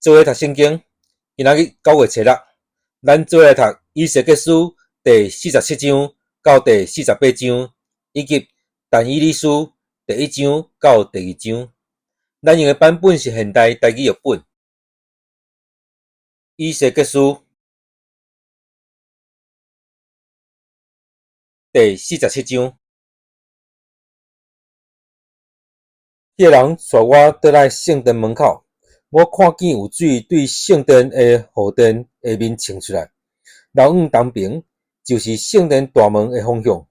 做伙读圣经，今仔日9月7日，咱做伙来读以西结书第47章到第48章，以及但以理书第1章到第2章。咱用的版本是现代台语译本。以西结书第47章。迄个人带我倒来圣殿门口，我看见有水对圣殿的护殿下面冲出来，流往东边，就是圣殿大门的方向。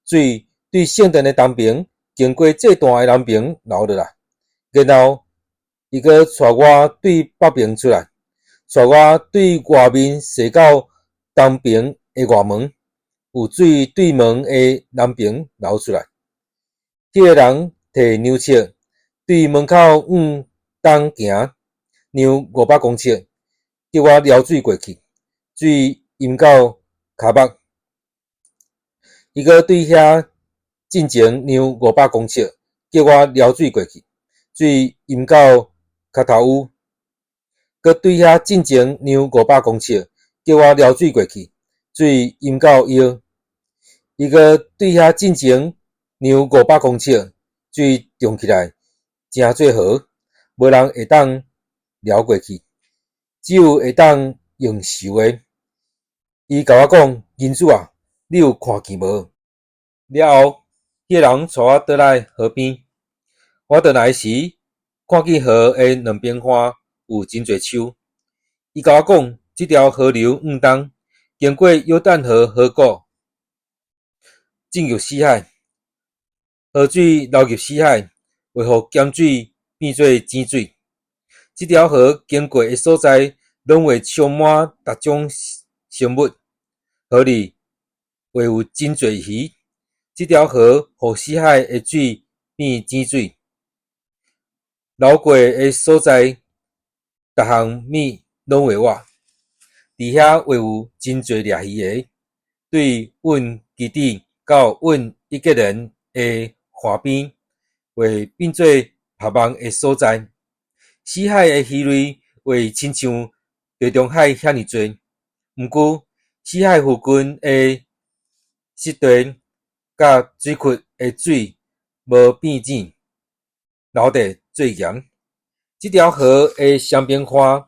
水对圣殿的东边，经过这段的南边流落来，然后伊阁带我对北边出来，带我对外面踅到东边的外门，有水对门的南边流出来。迄个人摕牛尺对门口往东行，让500公尺，叫我撩水过去，水淹到骹目。伊阁对遐进前让500公尺，叫我撩水过去，水淹到脚头乌。阁对遐进前让500公尺，叫我撩水过去，水淹到腰。伊阁对遐进前让500公尺，水涨起来真做河，无人会当撩过去，只有会当用游的。伊甲我讲：“银主啊，你有看见无？”了后，迄个人带我倒来河边。我倒来时，看见河的两边岸有真侪树。伊甲我讲，这条河流往东，经过约旦河河谷，进入死海。河水流入死海，会互咸水变做甜水。这条河经过的所在，拢会充满各种生物，河里会有真侪鱼。这条河互死海的水变甜水，流过的所在，各项物拢会活。伫遐会有真侪掠鱼的，对阮基地到阮以色列人的岸边，会变做曝网的所在。死海的鱼类会亲像地中海遐尼多，毋过死海附近的湿地甲水库的水无变碱，流得最咸。这条河的双边岸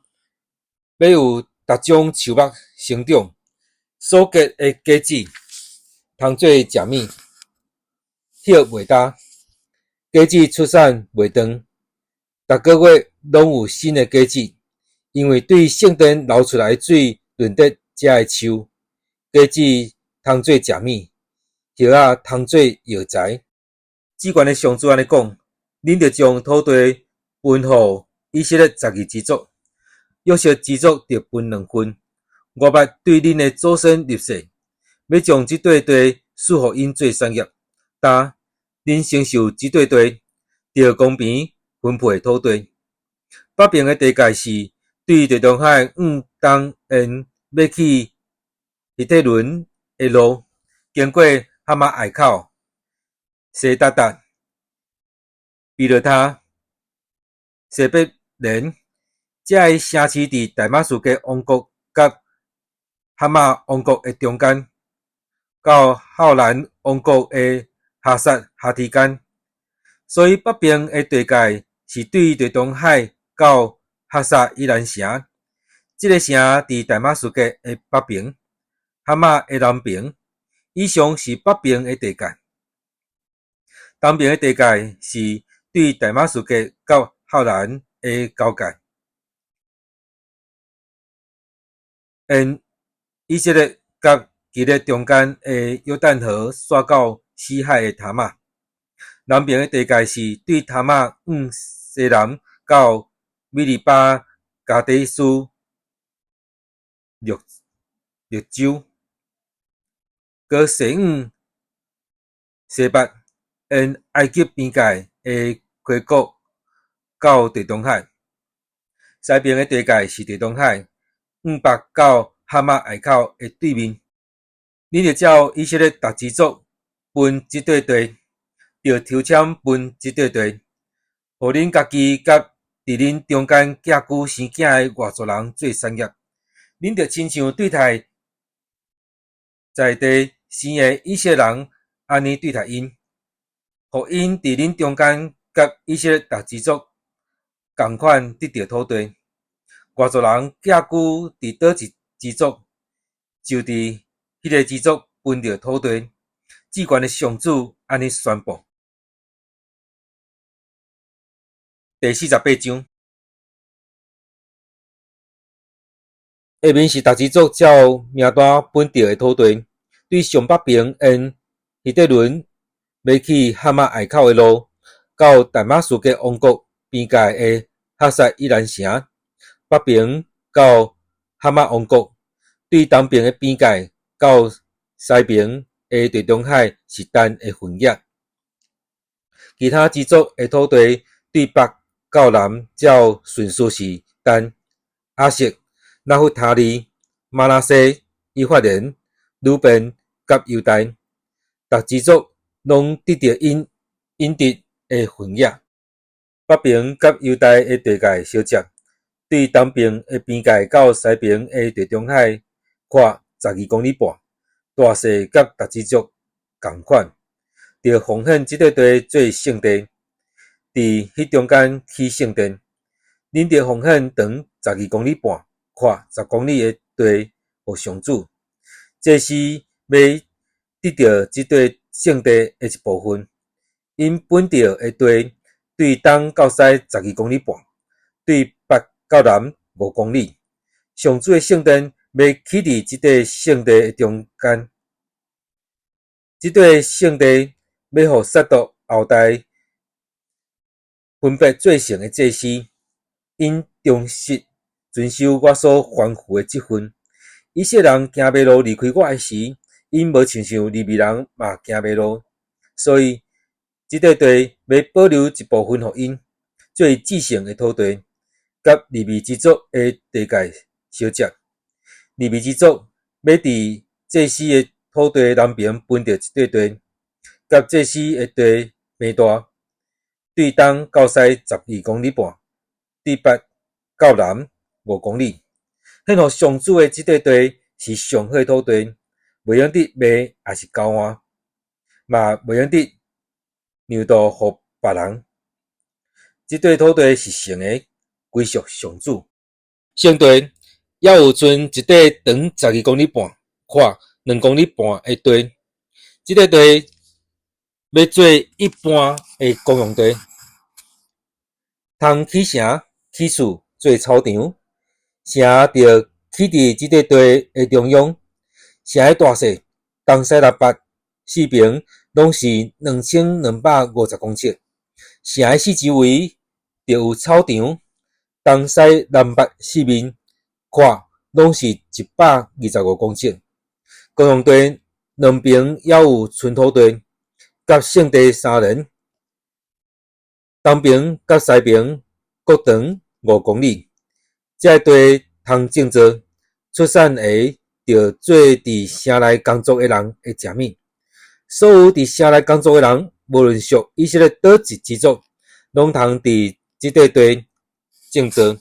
要有各种树木生长，所结的果子通做食物，叶袂焦，果子出产袂长，逐个月拢有新的果子，因为对圣殿流出来的水润得遮的树，果子通做食物，叶仔通做药材。至悬的上主安尼讲：恁着将土地分予以色列12支族，约瑟支族着分2份。我捌对恁的祖先立誓，要将这块地赐予因做产业。但恁承受这块地，着公平分配土地。北边的地界是对地中海往东沿要去希特伦的路，经过哈马隘口、西达达、比勒他、西伯连，这个城市伫大马士革王国甲哈马王国的中间，到浩兰王国的哈萨哈提间。所以北边的地界是对地中海到哈萨伊兰城。这个城伫大马士革的北边，哈马的南边。以上是北边的地界。东边的地界是对大马士革到浩兰的交界。沿以色列甲基列中间的约旦河刷到死海的塔马。南边的地界是对塔马往西南到米利巴加底斯绿洲，搁西往西北沿埃及边界的溪谷到地中海。西边的地界是地中海往北到哈马隘口的对面。恁着照以色列各支族分这块地，着抽签分这块地，互恁家己甲伫恁中间寄居生囝诶外族人做产业，恁着亲像对待在地生诶以色列人安尼对待因，互因伫恁中间甲以色列逐支族共款得到土地。外族人寄居伫倒一支族，就伫迄个支族分着土地。至悬诶上主安尼宣布。第48章，下面是逐支族照名单分到诶土地，对上北边沿希特伦要去哈马隘口诶路，到大马士革王国边界诶哈萨伊兰城，北边到哈马王国，对东边诶边界到西边诶地中海是但诶分野。其他支族诶土地对北到南照顺序是但、阿瑟、纳弗他利、马拉西、以法莲、鲁便甲犹大，逐支族拢得到因得诶分野。北边甲犹大诶地界相接，对东边诶边界到西边诶地中海宽12公里半，大细甲逐支族共款。着奉献即块地做圣地，伫迄中间起圣殿。恁着奉献长12公里半、宽10公里诶地互上主。这是要得到即块圣地诶一部分。因本着诶地对东到西12公里半，对北到南5公里。上主诶圣殿要起伫即块圣地诶中间。即块圣地要互撒督后代分别做成诶祭司，因忠实遵守我所吩咐诶即份。以色列人行马路离开我诶时，因无亲像利未人嘛行马路，所以即块地要保留一部分互因，做至圣诶土地，甲利未支族诶地界相接。利未支族要伫祭司诶土地南边分着即块地，甲祭司诶地平大，对东到西12公里半，对北到南5公里。献互上主诶即块地是上好诶土地，袂用得卖也是交换，嘛袂用得让渡互别人。即块土地是圣诶，归属上主。圣地也有存一块长12公里半、宽2公里半诶地，即块地要做一般诶公用地，通起城、起厝做操场，城着起伫即块地诶中央。城诶大小东西南北四边拢是2250公尺，城诶四周围着有操场，东西南北四面宽拢是125公尺。公用地两边也有存土地，甲圣地3连，东边甲西边各长5公里。这地通种植，出产的着做伫城内工作的人会食物。所有伫城内工作的人，无论属以色列倒一支族，拢通伫即块地种植。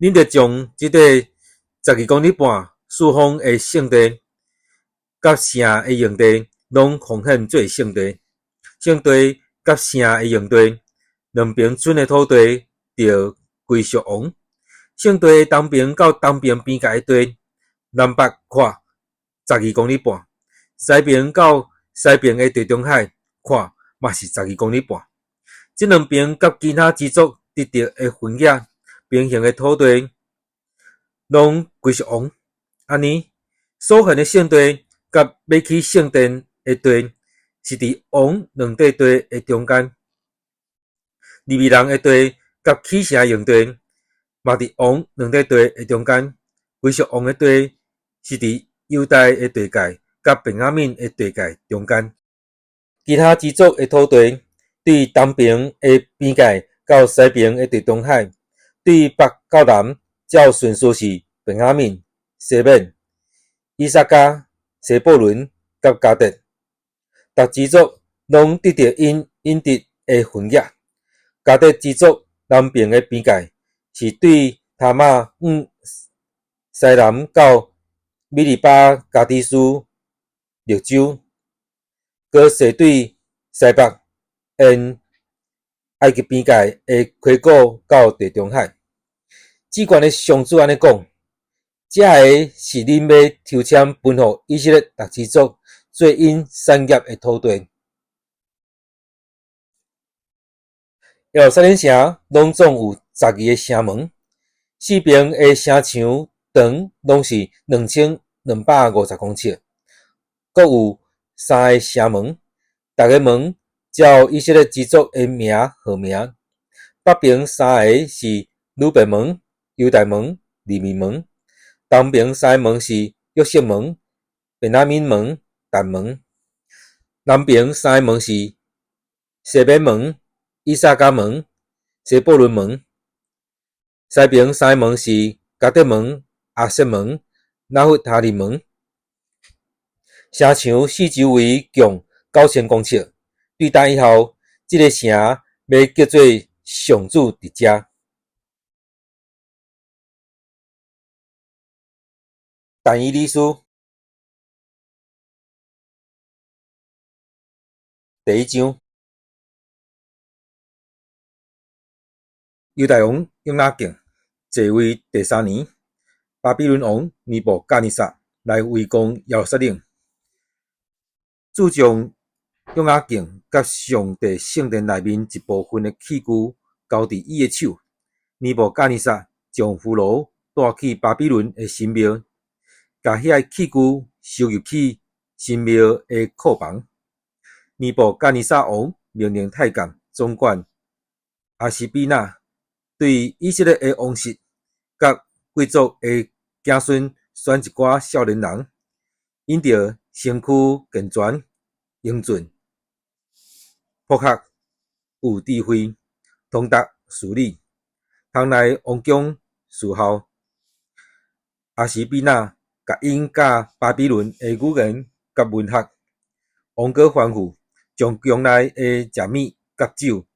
恁着将即块12公里半四方的圣地，甲城的用地，拢奉献做圣地。圣地甲城的用地，两边村的土地着归属王。圣地的东边到东边边界的地，南北宽12公里半，西边到西边的地中海宽嘛是12公里半。这两边甲其他支族得到的分野，平行的土地，拢归属王。安尼，所献的圣地甲要起圣殿的地，是伫王两块地的中间。利未人的地甲起城用地，嘛伫王两块地的中间。归属王的地是伫犹大的地界甲便雅悯的地界中间。其他支族的土地，对东边的边界到西边的地中海，对北到南照顺序是便雅悯、西缅、以萨迦、西布伦甲迦得。逐支族拢得到因得的分野。加德支族南边的边界是对塔马西南到米利巴加迪斯绿洲，搁西对西北沿埃及边界的溪谷到地中海。主观的上主安尼讲，这个是恁要抽签分予以色列各支族做因产业的土地。耶路撒冷城拢总有12个城门，四边的城墙长拢是2250公尺，阁有3个城门，逐个门照以色列支族的名号名。北边3个是鲁便门、犹大门、利未门；东边3个门是约瑟门、便雅悯门、但门；南边3个门是西边门、以萨迦门、西布伦门；西边3个门是加德门、阿瑟门、拿弗他利门。城墙四周围共9000公尺，对打以后，这个城要叫做上主伫遮。但以理书第一章，犹大王约雅敬继位第3年，巴比伦王尼布甲尼撒来围攻耶路撒冷，主将约雅敬甲上帝圣殿内面一部分的器具交伫伊的手。尼布甲尼撒将俘虏带去巴比伦的神庙，甲遐器具收入去神庙的库房。尼布甲尼撒王命令太监总管阿西比那对以色列的王室甲贵族的子孙选一寡少年人，因着身躯健全、英俊、博学、有智慧、通达事理，通来王宫侍候。阿西比那甲因教巴比伦的语言甲文学，王阁吩咐将宫内的食物甲酒，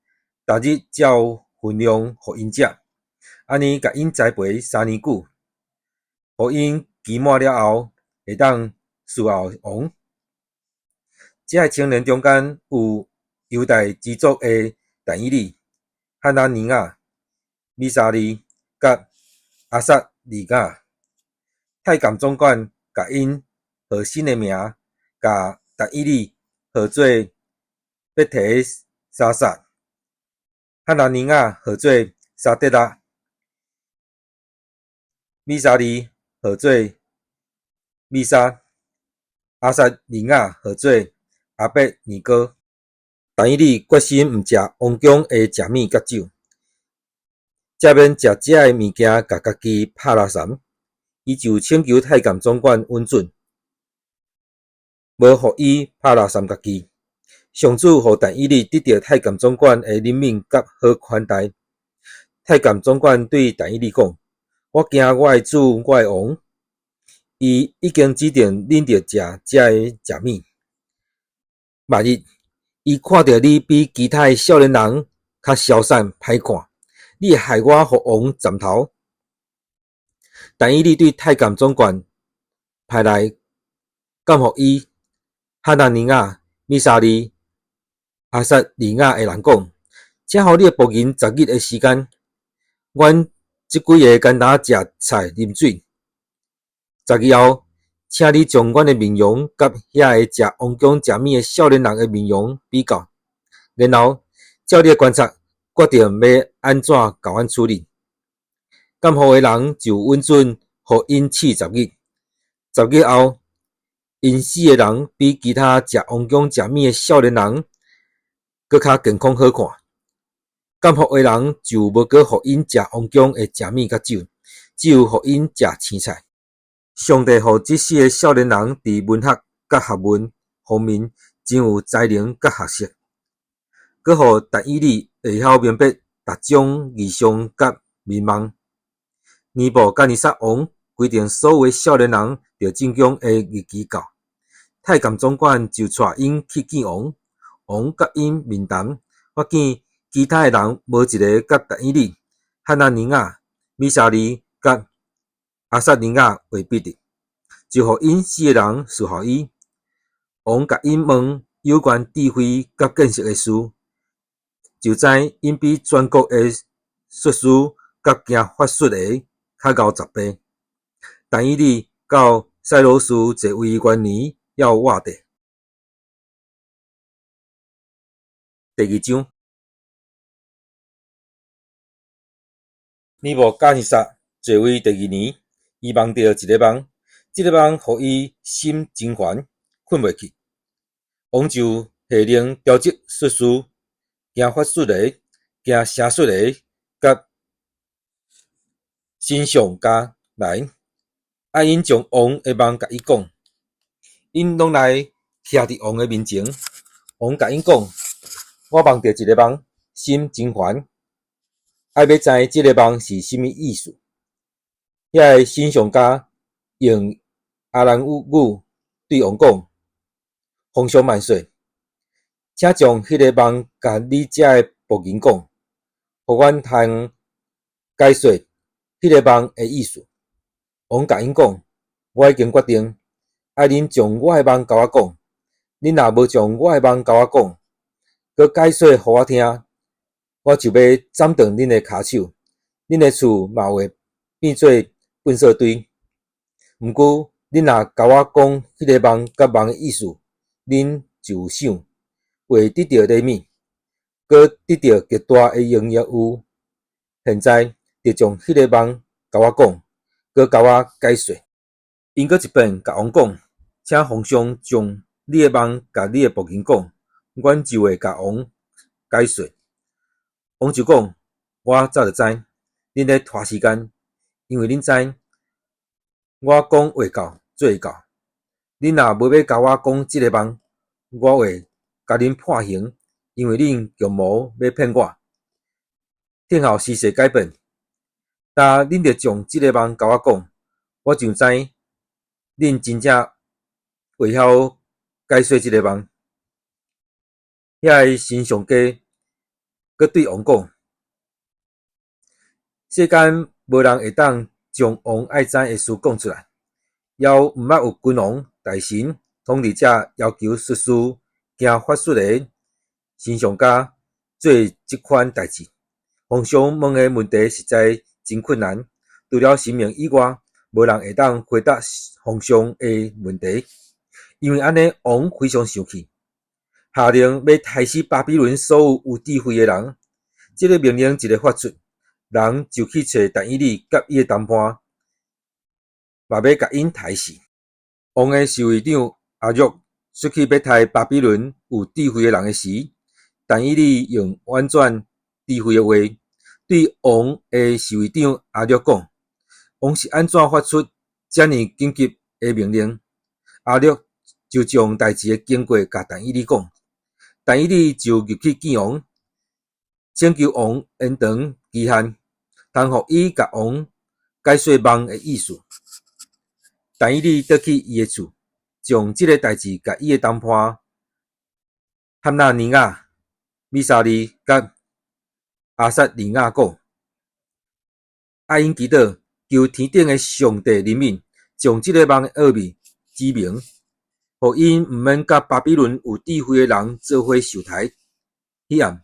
逐日照分量予因食，安尼甲因栽培3年久，予因期满了后会当侍候王。这些青年中间有犹大支族的但以理、哈拿尼亚、米沙利甲阿撒利雅。太监总管甲因号新的名，甲但以理号做贝提沙撒，哈拿尼亚号做沙德拉，米沙利号做米沙，阿撒利雅号做阿伯尼哥。但以理决心毋食王宫的食物甲酒，才免食这的物件，甲家己拍拉三。伊就请求太监总管允准，无予伊拍拉三家己。上主予但以理得到太监总管的任命甲好款待。太监总管对但以理讲：“我惊我的主，我的王，伊已经指定恁着食这的食物。万一伊看到你比其他的少年人较消散歹看，你会害我予王斩头。”但以理对太监总管派来监护伊哈拿尼亚、米沙利、阿撒利亚的人讲：“请予你的仆人10日的时间，阮即几个简单食菜啉水。10日后，请你将阮的面容甲遐个食王宫食物的少年人的面容比较，然后照你的观察，决定要安怎甲阮处理。”监护的人就允准予因试10日。10日后，因死的人比其他食王宫食物的少年人搁较健康好看。监护的人就无搁予因食王宫的食物甲酒，只有予因食青菜。上帝予这4个少年人伫文学甲学问方面真有才能甲学识，搁予但以理会晓明白逐种异象甲民望。尼布甲尼撒王规定所有的少年人着正经的日期到，太监总管就带因去见王，王甲因面谈，发现其他诶人无一个甲但以理、汉那尼亚、米沙利甲阿撒尼亚为比的，就互因4个人侍候伊。王甲因问有关智慧甲见识诶事，就知因比全国诶术士甲行法术诶较高10倍。但以理到塞罗斯坐位元年要活地。第2章，尼布甲尼撒坐位第2年，伊梦到一个梦，这个梦互伊心真烦，困袂去。王就下令调集术士、行法术的、行邪术的，甲星象家来，因将王的梦甲伊讲，因拢来徛伫王的面前。王甲因讲，我梦到一个梦，心真烦，要知这个梦是甚么意思。遐个星象家用阿兰语对王讲，皇上万岁，请将迄个梦甲你遮的仆人讲，互阮通解说迄个梦的意思。王甲因讲，我已经决定，爱恁将我的梦甲我讲。恁若无将我的梦甲我讲，佮解说互我听，我就要斩断恁的骹手，恁的厝嘛会变做粪扫堆。毋过，恁若甲我讲迄个梦甲梦的意思，恁就有赏，会得到礼物，佮得到极大的荣耀有。现在就将迄个梦甲我讲，佮甲我解说。因佮一遍甲王讲，请皇上将你的梦甲你的仆人讲，阮就会甲王解说。王就讲，我早就知，恁咧拖时间，因为恁知，我讲会到做会到。恁若无要甲我讲即个梦，我会甲恁判刑，因为恁强无要骗我。听候时势改变，但恁着将即个梦甲我讲，我就知恁真正会晓解说即个梦。遐个星象家佮对王讲，世间无人会当将王爱知的事讲出来，也毋捌有君王、大臣、统治者要求术士、行法术的星象家做即款代志。皇上问的问题实在真困难，除了神明以外，无人会当回答皇上的问题。因为安尼，王非常生气，下令要杀死巴比伦所有智慧的人。这个命令一个发出，人就去找但以理甲伊的谈判，嘛要甲因杀死。王的侍卫长阿约出去要杀巴比伦有智慧的人的时，但以理用婉转智慧的话，对王的侍卫长阿约讲：王是安怎发出遮尼紧急的命令？阿约就将代志的经过甲但以理讲，但以理就入去见王，请求王延长期限，通互伊甲王解说梦的意思。但以理倒去伊的厝，将即个代志甲伊的谈判汉那尼亚、米沙利甲阿撒尼亚讲，因祈祷求天顶的上帝怜悯，将即个梦的奥秘指明，互因毋免甲巴比伦有智慧的人做伙受害。彼暗，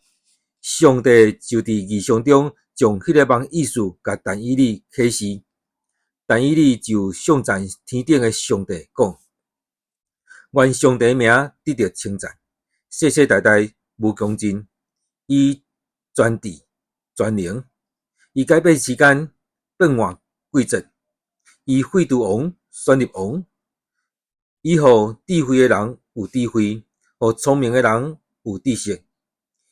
上帝就伫异象中将迄个梦意思甲但以理启示。但以理就颂赞天顶的上帝，讲：愿上帝名得到称赞，世世代代无穷尽。伊专治专能，伊改变时间，变换季节。伊废除王，选立王。伊互智慧的人有智慧，互聪明的人有知识。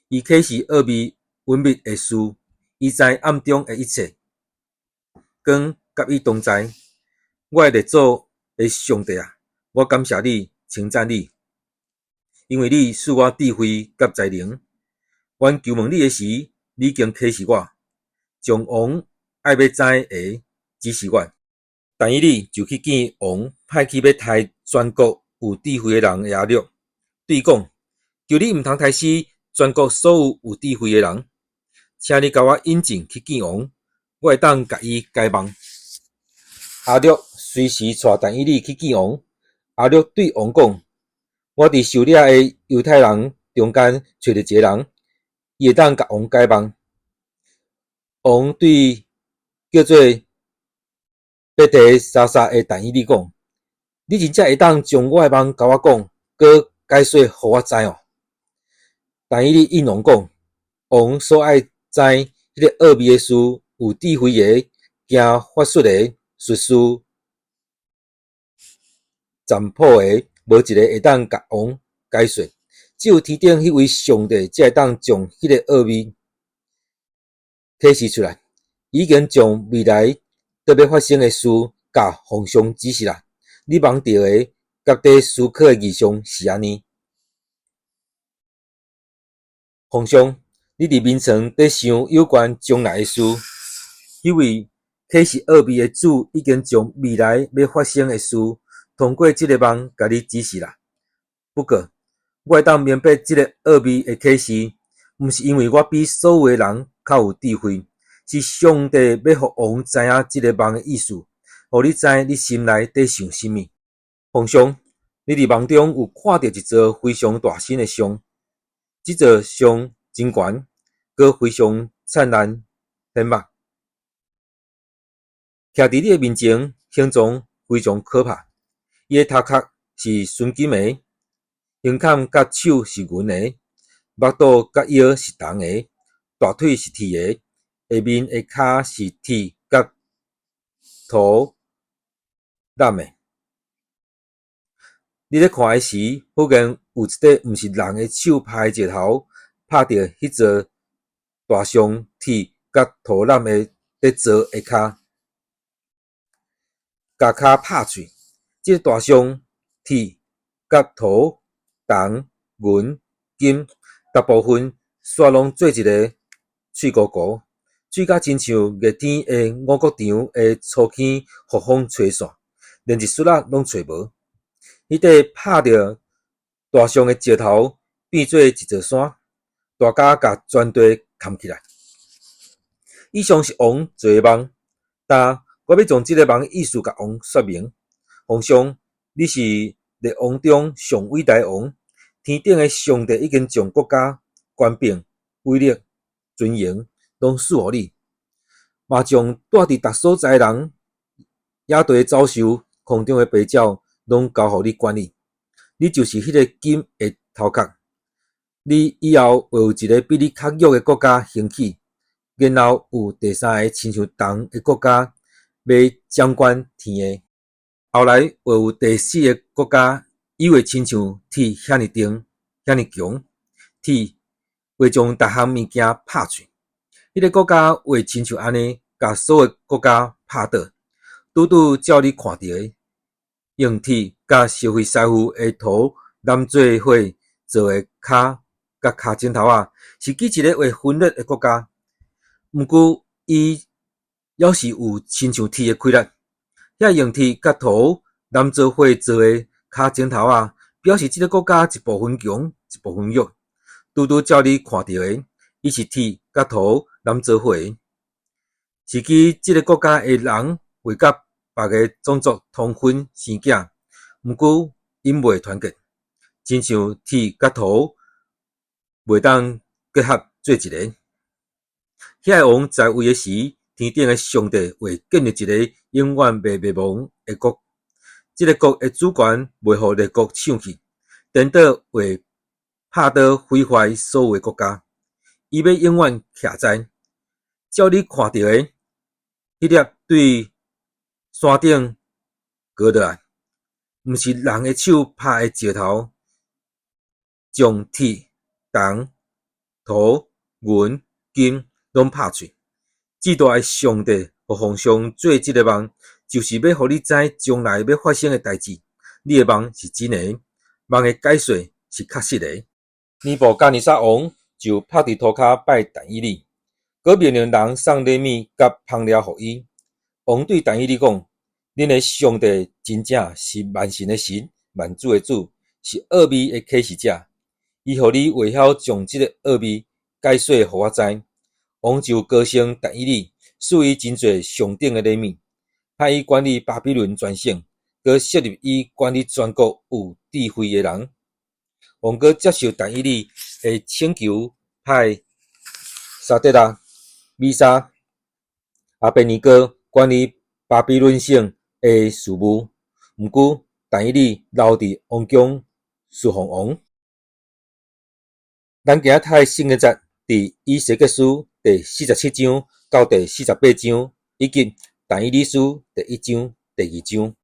伊启示奥秘隐秘的事，伊知暗中的一切。光甲伊同在，我的列祖的上帝啊，我感谢你，称赞你，因为你赐我智慧甲才能。阮求问你的时，你已经启示我，将王爱要知的指示我。但以理就去见王，派去要杀全国有智慧的人亚略，对伊讲：求你毋通杀死全国所有有智慧的人，请你甲我引荐去见王，我会当甲伊解梦。阿略随时带但以理去见王。阿略对王讲：我伫狩猎的犹太人中间找到一个人，伊会当甲王解梦。王对叫做贝提沙撒的但以理讲：你真正会当将我的梦甲我讲，搁解说互我知哦。但以理应王讲：王所爱知迄个奥秘的事，有智慧的，行法术的，术士占卜的，无一个会当甲王解说。只有天顶迄位上帝才会当将迄个奥秘启示出来。已经将未来特别发生的事，甲皇上指示啦。你梦到的，甲伫思考的意象是安尼。皇上，你伫眠床伫想有关将来的事，迄位启示奥秘的主已经将未来要发生的事，通过这个梦甲你指示啦。不过，我会当明白这个奥秘的启示，毋是因为我比所有的人较有智慧，是上帝要互王知影这个梦的意思，互你知你心内在想什么。皇上，你伫梦中有看到一座非常大身的像，这座像真悬，阁非常灿烂显目，徛伫你的面前，形状非常可怕。伊的头壳是纯金的，胸坎甲手是银的，目肚甲腰是铜的，大腿是铁的，下面的骹是铁甲土染的。你咧看的时，忽然有一块毋是人的手拍的石头，拍着迄座大象铁甲土染的咧做下骹，甲骹拍碎。这大象铁甲土铜银金，大部分刷拢做一个脆糊糊，水甲亲像热天的五谷场的粗坑，互风吹散，连一丝仔拢找无。迄块拍着大象的石头变做一座山，大家甲全地扛起来。以上是王做的梦，但我要将这个梦意思甲王说明。皇上，你是列王中上伟大的王，天顶的上帝已经将国家、权柄、威力、尊严拢赐予你，嘛将住伫逐所在的人、野地走兽、空中的飞鸟，拢交予你管理。你就是迄个金的头壳。你以后会有一个比你较弱的国家兴起，然后有第三个亲像铜的国家要掌管天的，后来会有第四个国家，伊会亲像铁遐尼重、遐尼强，铁会将逐项物件拍碎。迄个国家会亲像安尼，甲所有国家拍倒，拄拄照你看到的。用铁甲烧废师傅的土染做伙做的骹甲骹枕头仔，是记一个会分裂的国家。毋过，伊还是有亲像铁的规律。遐用铁甲土染做伙做的骹枕头仔，表示这个国家一部分强，一部分弱。拄拄照你看到的，伊是铁甲土染做伙的，是指这个国家的人会甲别个种族通婚生囝，毋过因袂团结，亲像铁甲土袂当结合做一个。遐个王在位的时，天顶的上帝会建立一个永远袂灭亡的国。这个国的主权袂互列国抢去，颠倒会拍倒毁坏所有的国家。伊要永远徛在，照你看到的，迄粒对山顶高落来，毋是人的手拍的石头，将铁、铜、土、银、金拢拍碎。至大的上帝和皇上做这个梦，就是要互你知将来要发生的代志。你的梦是真的，梦的解说是确实的。尼布甲尼撒王就拍伫涂骹拜但以理，佮命令人送礼物甲香料互伊。王对但以理讲：恁的上帝真正是万神的神，万主的主，是奥秘的启示者。伊互你会晓将这个奥秘解说互我知。王就高升但以理，赐伊真侪上等的礼物，派伊管理巴比伦全省，佮设立伊管理全国有智慧的人。王佮接受但以理的请求，派沙得拉、米沙、阿别尼哥管理巴比伦省的事务。毋过，但以理留伫王宫侍奉王。咱今仔睇圣经节，伫以西结书第47章到第48章，以及但以理书第1章、第2章。